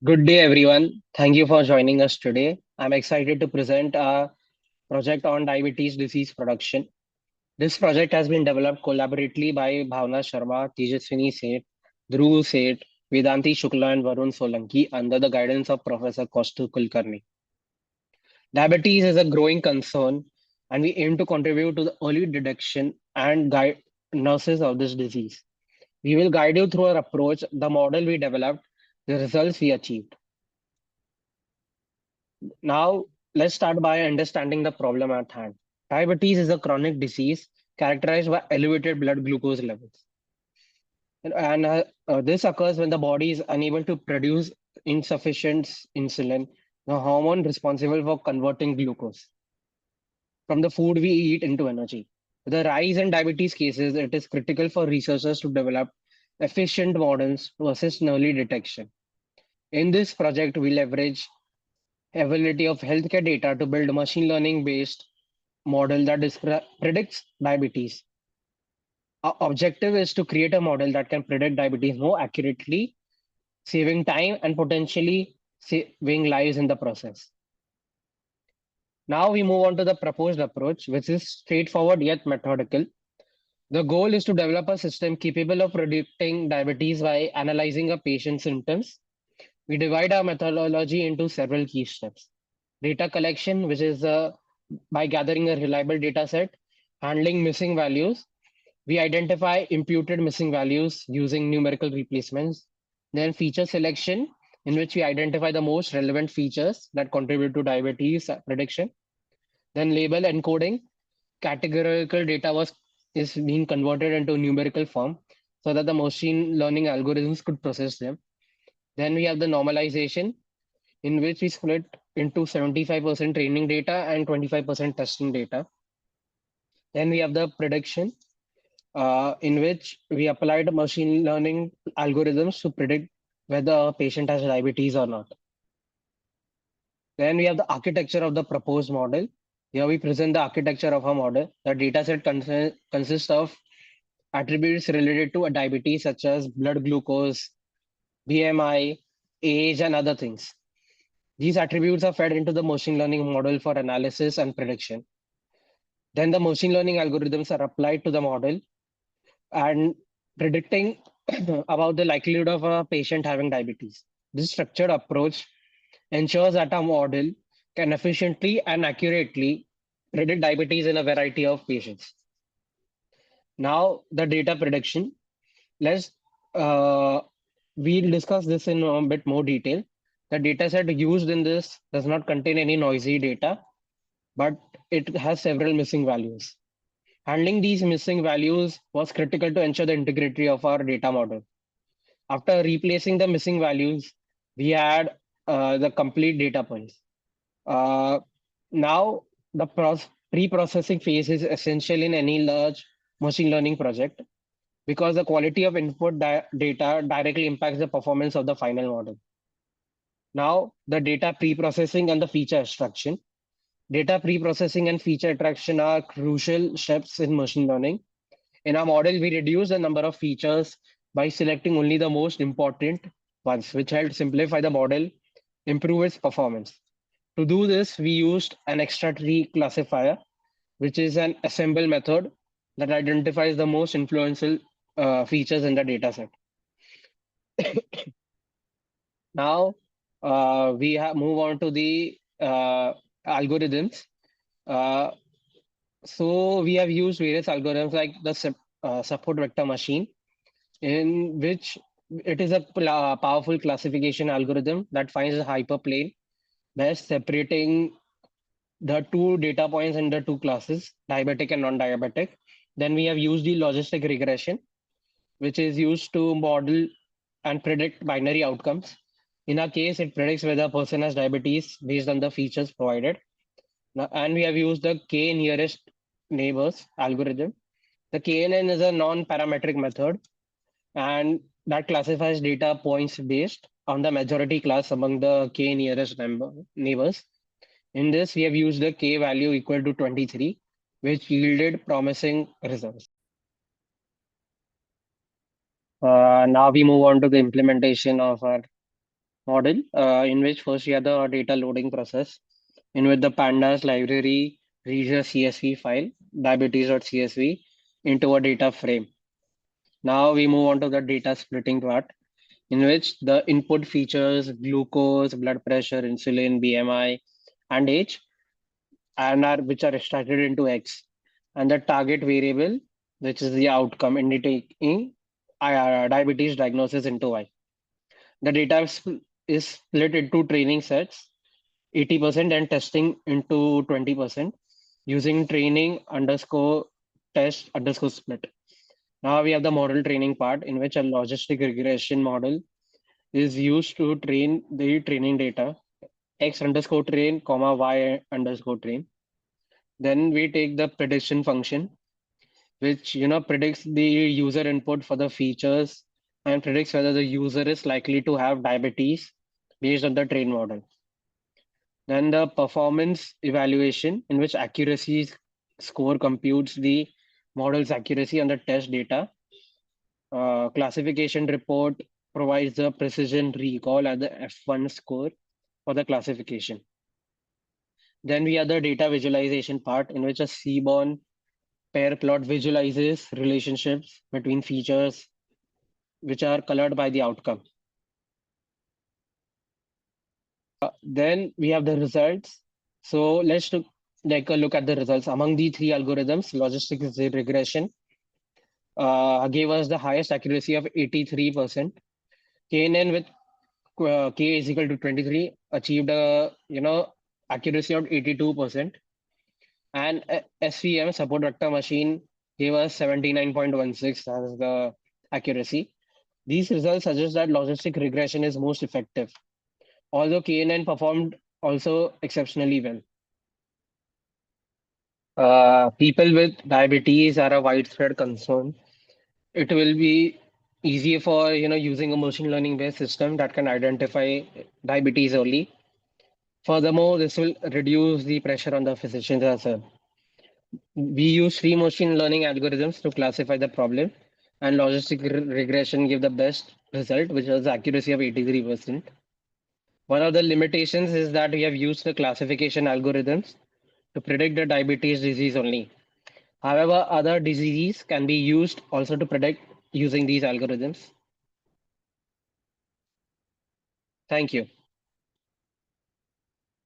Good day, everyone. Thank you for joining us today. I'm excited to present our project on diabetes disease production. This project has been developed collaboratively by Bhavna Sharma, Tejaswini Seth, Dhruv Sheth, Vedanti Shukla, and Varun Solanki under the guidance of Professor Kaustu Kulkarni. Diabetes is a growing concern, and we aim to contribute to the early detection and diagnosis of this disease. We will guide you through our approach, the model we developed, the results we achieved. Now, let's start by understanding the problem at hand. Diabetes is a chronic disease characterized by elevated blood glucose levels. And this occurs when the body is unable to produce insufficient insulin, the hormone responsible for converting glucose from the food we eat into energy. With the rise in diabetes cases, it is critical for researchers to develop efficient models to assist in early detection. In this project, we leverage availability of healthcare data to build a machine learning based model that predicts diabetes. Our objective is to create a model that can predict diabetes more accurately, saving time and potentially saving lives in the process. Now we move on to the proposed approach, which is straightforward yet methodical. The goal is to develop a system capable of predicting diabetes by analyzing a patient's symptoms. We divide our methodology into several key steps. Data collection, which is by gathering a reliable data set, handling missing values. We identify imputed missing values using numerical replacements. Then feature selection, in which we identify the most relevant features that contribute to diabetes prediction. Then label encoding, categorical data is being converted into numerical form so that the machine learning algorithms could process them. Then we have the normalization, in which we split into 75% training data and 25% testing data. Then we have the prediction, in which we applied machine learning algorithms to predict whether a patient has diabetes or not. Then we have the architecture of the proposed model. Here we present the architecture of a model. The dataset consists of attributes related to a diabetes such as blood glucose, BMI, age, and other things. These attributes are fed into the machine learning model for analysis and prediction. Then the machine learning algorithms are applied to the model and predicting about the likelihood of a patient having diabetes. This structured approach ensures that a model can efficiently and accurately predict diabetes in a variety of patients. Now, the data prediction. Let's we'll discuss this in a bit more detail. The dataset used in this does not contain any noisy data, but it has several missing values. Handling these missing values was critical to ensure the integrity of our data model. After replacing the missing values, we had the complete data points. Uh, Now, the pre-processing phase is essential in any large machine learning project because the quality of input data directly impacts the performance of the final model. Now, the data pre-processing and the feature extraction. Data pre-processing and feature extraction are crucial steps in machine learning. In our model, we reduce the number of features by selecting only the most important ones, which helped simplify the model, improve its performance. To do this, we used an extra tree classifier, which is an assemble method that identifies the most influential features in the dataset. Now, we have move on to the algorithms. Uh, so we have used various algorithms like the support vector machine, in which it is a powerful classification algorithm that finds a hyperplane best, separating the two data points in the two classes, diabetic and non-diabetic. Then we have used the logistic regression, which is used to model and predict binary outcomes. In our case, it predicts whether a person has diabetes based on the features provided. Now, and we have used the k nearest neighbors algorithm. The KNN is a non-parametric method, and that classifies data points based on the majority class among the k nearest neighbors. In this, we have used the k value equal to 23, which yielded promising results. Now we move on to the implementation of our model, in which first you have the data loading process, in which the pandas library reads a CSV file, diabetes.csv, into a data frame. Now we move on to the data splitting part, in which the input features glucose, blood pressure, insulin, BMI, and age, and are which are extracted into X, and the target variable, which is the outcome indicating diabetes diagnosis into Y. The data is split into training sets, 80% and testing into 20%, using training underscore test underscore split. Now we have the model training part, in which a logistic regression model is used to train the training data, X underscore train, comma Y underscore train. Then we take the prediction function, which predicts the user input for the features and predicts whether the user is likely to have diabetes based on the train model. Then the performance evaluation, in which accuracy score computes the model's accuracy on the test data. Classification report provides the precision recall at the F1 score for the classification. Then we have the data visualization part, in which a Seaborn pair plot visualizes relationships between features which are colored by the outcome. Then we have the results. So let's take a look at the results. Among the three algorithms, logistics regression gave us the highest accuracy of 83%. KNN with K is equal to 23 achieved a accuracy of 82%. And SVM, support vector machine, gave us 79.16 as the accuracy. These results suggest that logistic regression is most effective, although KNN performed also exceptionally well. People with diabetes are a widespread concern. It will be easier for using a machine learning based system that can identify diabetes early. Furthermore, this will reduce the pressure on the physicians as well. We use three machine learning algorithms to classify the problem, and logistic regression give the best result, which is accuracy of 83%. One of the limitations is that we have used the classification algorithms to predict the diabetes disease only. However, other diseases can be used also to predict using these algorithms. Thank you.